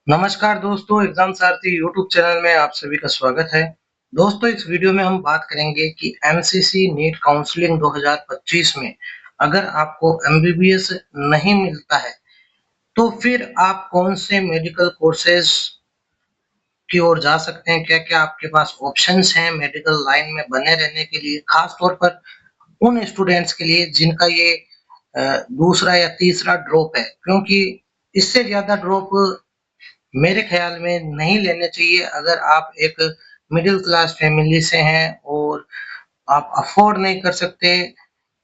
नमस्कार दोस्तों, एग्जाम सारथी YouTube channel में आप सभी का स्वागत है। दोस्तों, इस वीडियो में हम बात करेंगे कि एमसीसी नीट काउंसलिंग 2025 में अगर आपको एमबीबीएस नहीं मिलता है, तो फिर आप कौन से मेडिकल कोर्सेज की ओर जा सकते हैं, क्या-क्या आपके पास ऑप्शंस हैं मेडिकल लाइन में बने रहने के लिए, खास तौर पर उन स्टूडेंट्स के लिए जिनका ये दूसरा या तीसरा ड्रॉप है, क्योंकि इससे ज़्यादा ड्रॉप मेरे ख्याल में नहीं लेने चाहिए। अगर आप एक मिडिल क्लास फैमिली से हैं और आप अफोर्ड नहीं कर सकते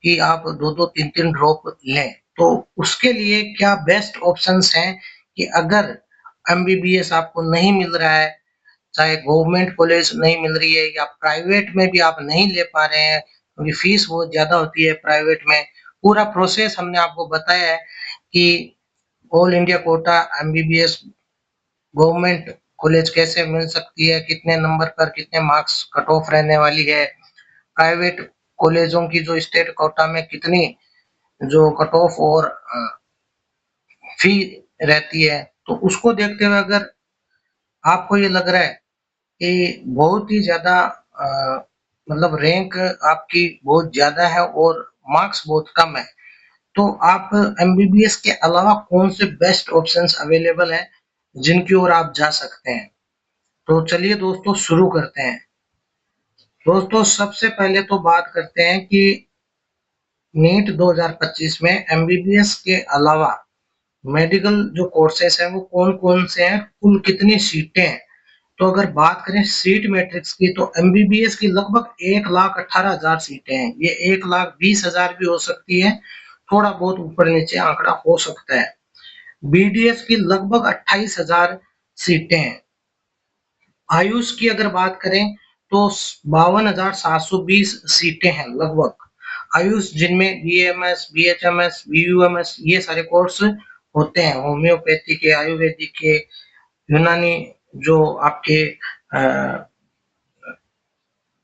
कि आप 2-2 3-3 ड्रॉप लें, तो उसके लिए क्या बेस्ट ऑप्शंस हैं कि अगर एमबीबीएस आपको नहीं मिल रहा है, चाहे गवर्नमेंट कॉलेज नहीं मिल रही है या प्राइवेट में भी आप नहीं ले पा रहे हैं, क्योंकि फीस बहुत ज़्यादा होती है प्राइवेट में। पूरा प्रोसेस हमने आपको बताया है कि all India quota MBBS government college कैसे मिल सकती है, कितने नंबर पर कितने मार्क्स कट ऑफ रहने वाली है, प्राइवेट कॉलेजों की जो स्टेट कोटा में कितनी जो कट ऑफ और फी रहती है, तो उसको देखते हुए अगर आपको ये लग रहा है कि बहुत ही ज़्यादा मतलब रैंक आपकी बहुत ज़्यादा है और मार्क्स बहुत कम है, तो आप एमबीबीएस के अलावा कौन से बेस्ट ऑप्शंस अवेलेबल हैं, जिनकी ओर आप जा सकते हैं। तो चलिए दोस्तों शुरू करते हैं। दोस्तों सबसे पहले तो बात करते हैं कि नीट 2025 में एमबीबीएस के अलावा मेडिकल जो कोर्सेस हैं वो कौन-कौन से हैं, कुल कितनी सीटें हैं। तो अगर बात करें सीट मैट्रिक्स की तो एमबीबीएस की लगभग 1,18,000 सीटें हैं। ये 1,20,000 भी हो सकती है, थोड़ा बहुत ऊपर-नीचे आंकड़ा हो सकता है। बीडीएस की लगभग 28,000 सीटें हैं। आयुष की अगर बात करें तो 52,720 सीटें हैं लगभग। आयुष जिनमें बीएमएस, बीएचएमएस, बीयूएमएस ये सारे कोर्स होते हैं, होम्योपैथी के, आयुर्वेदिक के, यूनानी जो आपके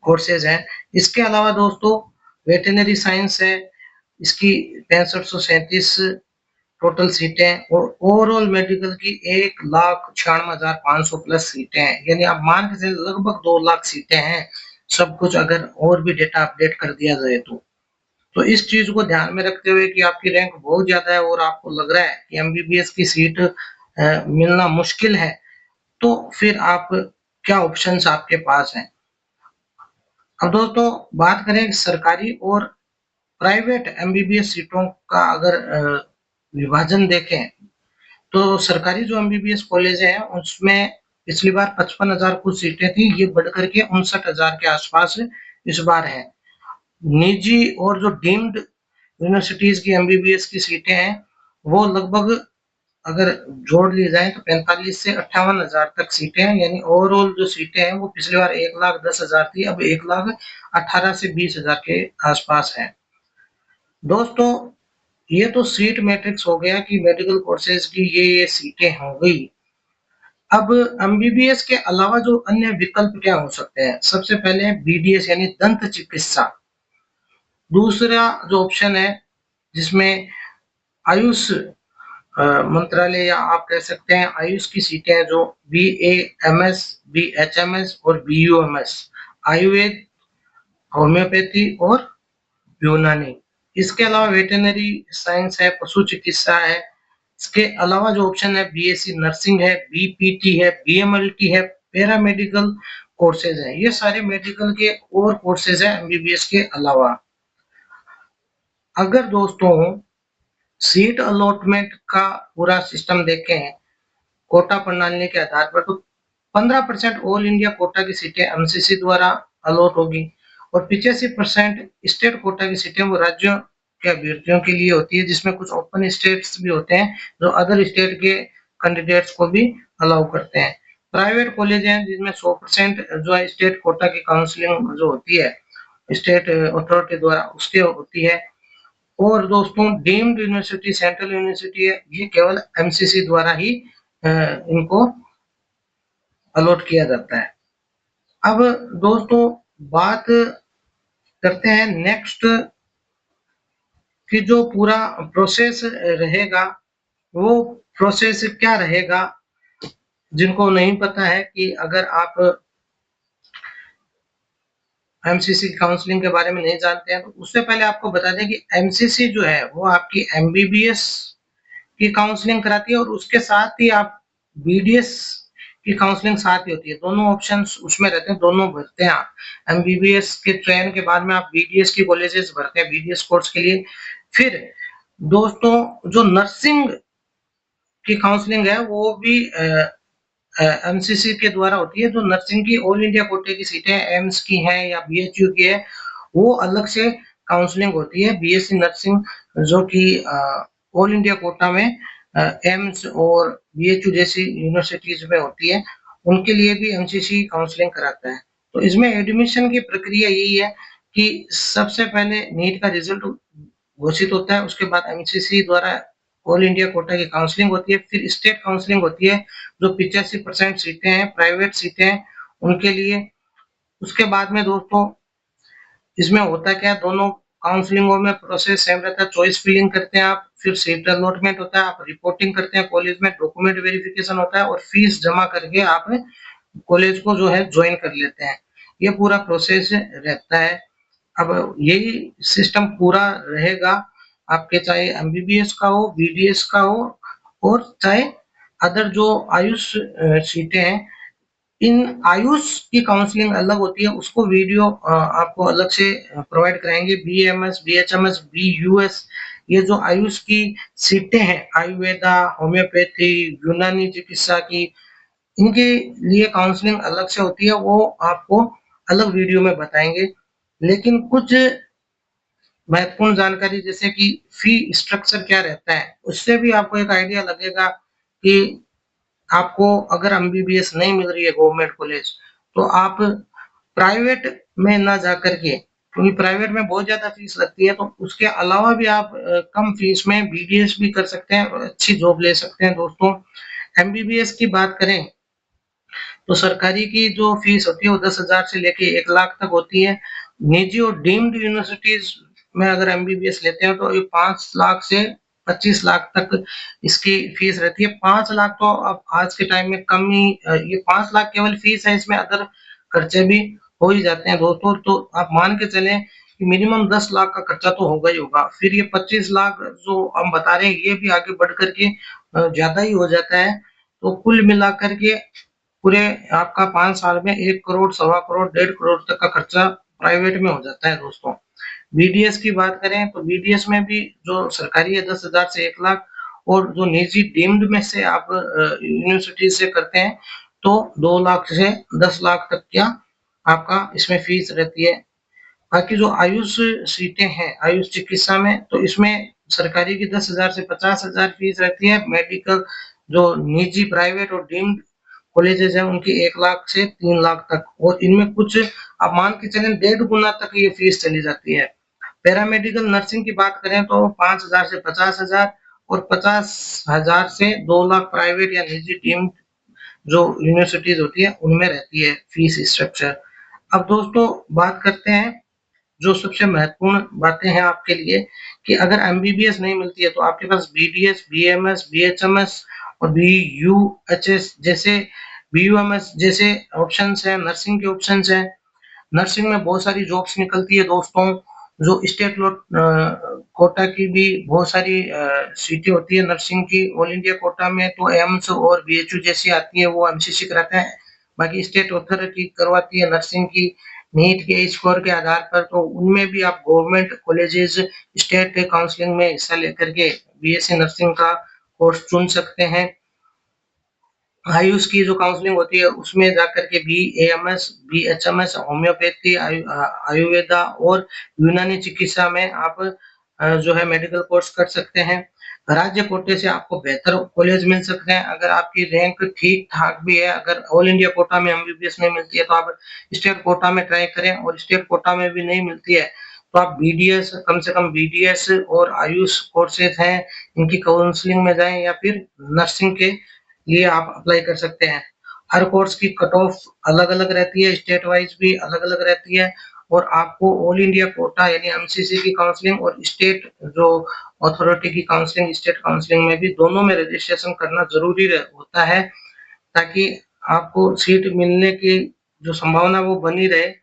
कोर्सेज हैं। इसके अलावा दोस्तों वेटरनरी साइंस है, इसकी 6537 टोटल सीटें और ओवरऑल मेडिकल की 1,96,500 प्लस सीटें हैं, यानी आप मान के चलिए लगभग 2 लाख सीटें हैं, सब कुछ अगर और भी डेटा अपडेट कर दिया जाए तो। तो इस चीज को ध्यान में रखते हुए कि आपकी रैंक बहुत ज्यादा है और आपको लग रहा है कि एमबीबीएस की सीट मिलना मुश्किल है, तो फिर आप क्या ऑप्शंस आपके पास हैं। अब दोस्तों बात करें सरकारी और प्राइवेट एमबीबीएस सीटों का अगर विभाजन देखें, तो सरकारी जो एमबीबीएस कॉलेज हैं उसमें पिछली बार 55,000 कुछ सीटें थी, ये बढ़कर के 59,000 के आसपास इस बार है। निजी और जो डीम्ड यूनिवर्सिटीज की एमबीबीएस की सीटें हैं वो लगभग अगर जोड़ ली जाए तो 45 से 58,000 तक सीटें हैं, यानी ओवरऑल जो सीटें हैं वो पिछली बार 1,10,000 थी, अब 1,18,000 से 20,000 के आसपास है। दोस्तों ये तो सीट मैट्रिक्स हो गया कि मेडिकल कोर्सेज की ये सीटें हो गई। अब एमबीबीएस के अलावा जो अन्य विकल्प क्या हो सकते हैं, सबसे पहले बीडीएस यानी दंत चिकित्सा। दूसरा जो ऑप्शन है जिसमें आयुष मंत्रालय या आप कह सकते हैं आयुष की सीटें हैं, जो बीएएमएस, बीएचएमएस और बीयूएमएस, आयुर्वेद, होम्योपैथी और यूनानी। इसके अलावा वेटरनरी साइंस है, पशु चिकित्सा है। इसके अलावा जो ऑप्शन है बीएससी नर्सिंग है, बीपीटी है, बीएमएलटी है, पैरामेडिकल कोर्सेज हैं। ये सारे मेडिकल के और कोर्सेज हैं एमबीबीएस के अलावा। अगर दोस्तों सीट अलॉटमेंट का पूरा सिस्टम देखें कोटा प्रणाली के आधार पर, तो 15% ऑल इंडिया कोटा की सीटें एमसीसी द्वारा अलॉट होगी और 85% स्टेट कोटा की सीटें वो राज्यों के अभ्यर्थियों के लिए होती है, जिसमें कुछ ओपन स्टेट्स भी होते हैं जो अदर स्टेट के कैंडिडेट्स को भी अलाउ करते हैं। प्राइवेट कॉलेज हैं जिसमें 100% जो है स्टेट कोटा की काउंसलिंग जो होती है स्टेट अथॉरिटी द्वारा उसके होती है। और दोस्तों डीम्ड यूनिवर्सिटी, सेंट्रल यूनिवर्सिटी है, ये केवल एमसीसी द्वारा ही इनको अलॉट किया जाता है। अब दोस्तों बात करते हैं नेक्स्ट कि जो पूरा प्रोसेस रहेगा वो प्रोसेस क्या रहेगा जिनको नहीं पता है कि अगर आप एमसीसी काउंसलिंग के बारे में नहीं जानते हैं, तो उससे पहले आपको बता दें कि एमसीसी जो है वो आपकी एमबीबीएस की काउंसलिंग कराती है और उसके साथ ही आप बीडीएस की काउंसलिंग साथ ही होती है। दोनों ऑप्शंस उसमें रहते हैं, दोनों भरते हैं आप। एमबीबीएस के चयन के बाद में आप बीडीएस की कॉलेजेस भरते हैं बीडीएस कोर्स के लिए। फिर दोस्तों जो नर्सिंग की काउंसलिंग है वो भी एमसीसी के द्वारा होती है। जो नर्सिंग की ऑल इंडिया कोटे की सीटें एम्स की हैं या बीएचयू की है, वो अलग से काउंसलिंग होती है। बीएससी नर्सिंग जो कि ऑल इंडिया कोटा में एम्स और बीएचयू जैसी यूनिवर्सिटीज में होती है, उनके लिए भी एमसीसी काउंसलिंग कराता है। तो इसमें एडमिशन की प्रक्रिया यही है कि सबसे पहले नीट का रिजल्ट घोषित होता है, उसके बाद एमसीसी द्वारा ऑल इंडिया कोटा की काउंसलिंग होती है, फिर स्टेट काउंसलिंग होती है जो 85% सीटें हैं, प्राइवेट सीटें हैं, उनके लिए। उसके बाद में दोस्तों इसमें होता क्या है, दोनों काउंसलिंगों में प्रोसेस सेम रहता है। चॉइस फिलिंग करते हैं आप, फिर सीट अलॉटमेंट होता है, आप रिपोर्टिंग करते हैं कॉलेज में, डॉक्यूमेंट वेरिफिकेशन होता है और फीस जमा करके आप कॉलेज को जो है ज्वाइन कर लेते हैं। ये पूरा प्रोसेस रहता है। अब यही सिस्टम पूरा रहेगा आपके, चाहे एमबीबीएस का हो, बीडीएस का हो, और चाहे अदर जो आयुष सीटें हैं। इन आयुष की काउंसलिंग अलग होती है, उसको वीडियो आपको अलग से प्रोवाइड कराएंगे। बीएमएस, बीएचएमएस, बीयूएस, ये जो आयुष की सीटें हैं, आयुर्वेदा, होम्योपैथी, यूनानी चिकित्सा की, इनके लिए काउंसलिंग अलग से होती है, वो आपको अलग वीडियो में बताएंगे। लेकिन कुछ महत्वपूर्ण जानकारी जैसे कि फी स्ट्रक्चर क्या रहता है, उससे भी आपको एक आइडिया लगेगा कि आपको अगर एमबीबीएस नहीं मिल रही है गवर्नमेंट कॉलेज, तो आप प्राइवेट में ना जाकर के, क्योंकि प्राइवेट में बहुत ज्यादा फीस लगती है, तो उसके अलावा भी आप कम फीस में बीडीएस भी कर सकते हैं और अच्छी जॉब ले सकते हैं दोस्तों। एमबीबीएस की बात करें तो सरकारी की जो फीस होती है वो 10,000 से लेके 1 लाख तक होती है। निजी और डीम्ड यूनिवर्सिटीज में अगर एमबीबीएस लेते हैं तो ये 5 लाख से 25 लाख तक इसकी फीस रहती है। 5 लाख तो अब आज के टाइम में कम ही, ये 5 लाख केवल फीस है, इसमें अदर खर्चे भी हो ही जाते हैं दोस्तों। तो आप मान के चले कि मिनिमम 10 लाख का खर्चा तो होगा ही होगा। फिर ये 25 लाख जो हम बता रहे हैं, ये भी आगे बढ़ करके ज्यादा ही हो जाता है। तो कुल मिलाकर के पूरे आपका 5 साल में 1 करोड़, 1.25 करोड़, 1.5 करोड़ तक का खर्चा प्राइवेट में हो जाता है दोस्तों। बीडीएस की बात करें तो बीडीएस में भी जो सरकारी है 10,000 से 1 लाख, और जो निजी डीम्ड में से आप यूनिवर्सिटी से करते हैं तो 2 लाख से 10 लाख तक क्या आपका इसमें फीस रहती है। बाकी जो आयुष सीटें हैं आयुष चिकित्सा में, तो इसमें सरकारी की 10,000 से 50,000 फीस रहती है। मेडिकल जो निजी प्राइवेट और डीम्ड कॉलेजेस हैं उनकी 1 लाख से 3 लाख तक, और इनमें कुछ आप मान के चलें 1.5 गुना तक ये फीस चली जाती है। पैरामेडिकल नर्सिंग की बात करें तो 5,000 से 50,000, और 50,000 से 2 लाख प्राइवेट या निजी टीम जो यूनिवर्सिटीज होती है उनमें रहती है फीस स्ट्रक्चर। अब दोस्तों बात करते हैं जो सबसे महत्वपूर्ण बातें हैं आपके लिए, कि अगर एमबीबीएस नहीं मिलती है तो आपके पास बीडीएस, बीएमएस, बीएचएमएस और बीयूएचएस जैसे, बीयूएमएस जैसे ऑप्शंस हैं, नर्सिंग के ऑप्शंस हैं। नर्सिंग में बहुत सारी जॉब्स निकलती है दोस्तों। जो स्टेट कोटा की भी बहुत सारी सीटें होती है नर्सिंग की। ऑल इंडिया कोटा में तो एम्स और बीएचयू जैसी आती है, वो एमसीसी कराते हैं। बाकी स्टेट अथॉरिटी करवाती है नर्सिंग की नीट के स्कोर के आधार पर। तो उनमें भी आप गवर्नमेंट कॉलेजेस स्टेट काउंसलिंग में हिस्सा लेकर के बीएससी नर्सिंग का कोर्स चुन सकते हैं। आयुष की जो काउंसलिंग होती है उसमें जाकर के बीएएमएस, बीएचएमएस, होम्योपैथी, आयुर्वेदा और यूनानी चिकित्सा में आप जो है मेडिकल कोर्स कर सकते हैं। राज्य कोटे से आपको बेहतर कॉलेज मिल सकते हैं अगर आपकी रैंक ठीक ठाक भी है। अगर ऑल इंडिया कोटा में एमबीबीएस नहीं मिलती है तो आप स्टेट कोटा में ट्राई करें, और स्टेट कोटा में भी नहीं मिलती है तो आप बीडीएस, कम से कम बीडीएस और आयुष कोर्सेज हैं इनकी काउंसलिंग में जाएं, या फिर नर्सिंग के लिए आप अप्लाई कर सकते हैं। हर कोर्स की कट ऑफ अलग अलग रहती है, स्टेट वाइज भी अलग अलग रहती है, और आपको ऑल इंडिया कोटा यानी एमसीसी की काउंसलिंग और स्टेट जो अथॉरिटी की काउंसलिंग, स्टेट काउंसलिंग में भी दोनों में रजिस्ट्रेशन करना जरूरी होता है। ताकि आपको सीट मिलने की जो संभावना वो बनी रहे।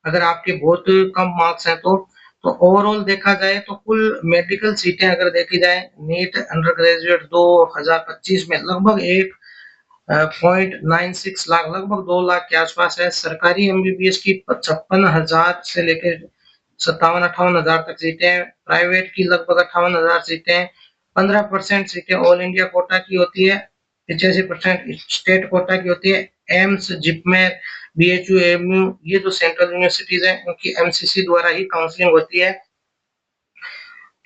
अगर आपके बहुत कम मार्क्स हैं तो ओवरऑल देखा जाए तो कुल मेडिकल सीटें अगर देखी जाए नीट अंडर ग्रेजुएट 2025 में लगभग 1.96 लाख लगभग 2 लाख के आसपास है। सरकारी एमबीबीएस की 56,000 से लेकर 57-58,000 तक सीटें हैं। प्राइवेट की लगभग 58,000 सीटें हैं। 15% सीटें ऑल इंडिया कोटा की होती है, 85% स्टेट कोटा की होती है। एम्स, जिपमेर, बीएचयू, एएमयू ये जो सेंट्रल यूनिवर्सिटीज हैं उनकी एमसीसी द्वारा ही काउंसलिंग होती है।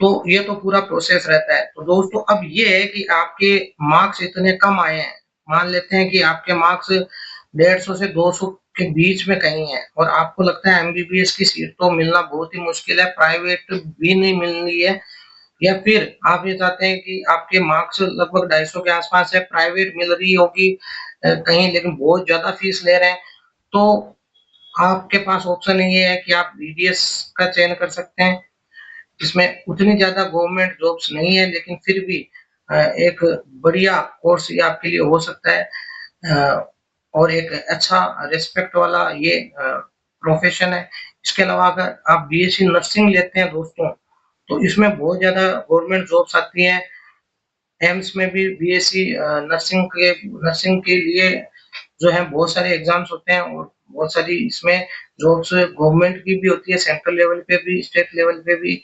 तो ये तो पूरा प्रोसेस रहता है। तो दोस्तों अब ये है कि आपके मार्क्स इतने कम आए हैं, मान लेते हैं कि आपके मार्क्स 150 से 200 के बीच में कहीं है और आपको लगता है एमबीबीएस की सीट तो मिलना बहुत ही मुश्किल है, प्राइवेट भी नहीं मिल रही है, या फिर आप ये चाहते हैं कि आपके मार्क्स लगभग 250 के आसपास है, प्राइवेट मिल रही होगी कहीं लेकिन बहुत ज्यादा फीस ले रहे हैं, तो आपके पास ऑप्शन ये है कि आप बीडीएस का चयन कर सकते हैं। इसमें उतनी ज्यादा गवर्नमेंट जॉब्स नहीं है लेकिन फिर भी एक बढ़िया कोर्स ये आपके लिए हो सकता है, और एक अच्छा रिस्पेक्ट वाला ये प्रोफेशन है। इसके अलावा अगर आप बीएससी नर्सिंग लेते हैं दोस्तों तो इसमें बहुत ज्यादा गवर्नमेंट जॉब्स आती हैं। एम्स में भी बीएससी नर्सिंग के लिए जो है बहुत सारे एग्जाम्स होते हैं और बहुत सारी इसमें जॉब्स गवर्नमेंट की भी होती है, सेंट्रल लेवल पे भी, स्टेट लेवल पे भी।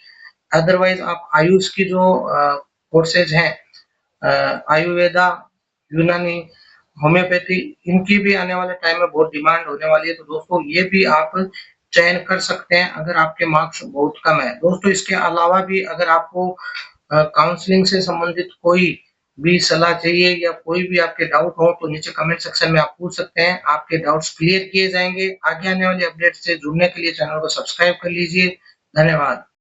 अदरवाइज आप आयुष की जो कोर्सेज हैं, आयुर्वेदा, यूनानी, होम्योपैथी, इनकी भी आने वाले टाइम में बहुत डिमांड होने वाली है। तो दोस्तों ये भी आप चयन कर सकते हैं अगर आपके मार्क्स बहुत कम है। दोस्तों इसके अलावा भी अगर आपको काउंसलिंग से संबंधित कोई भी सलाह चाहिए या कोई भी आपके डाउट हो तो नीचे कमेंट सेक्शन में आप पूछ सकते हैं, आपके डाउट्स क्लियर किए जाएंगे। आगे आने वाले अपडेट से जुड़ने के लिए चैनल को सब्सक्राइब कर लीजिए। धन्यवाद।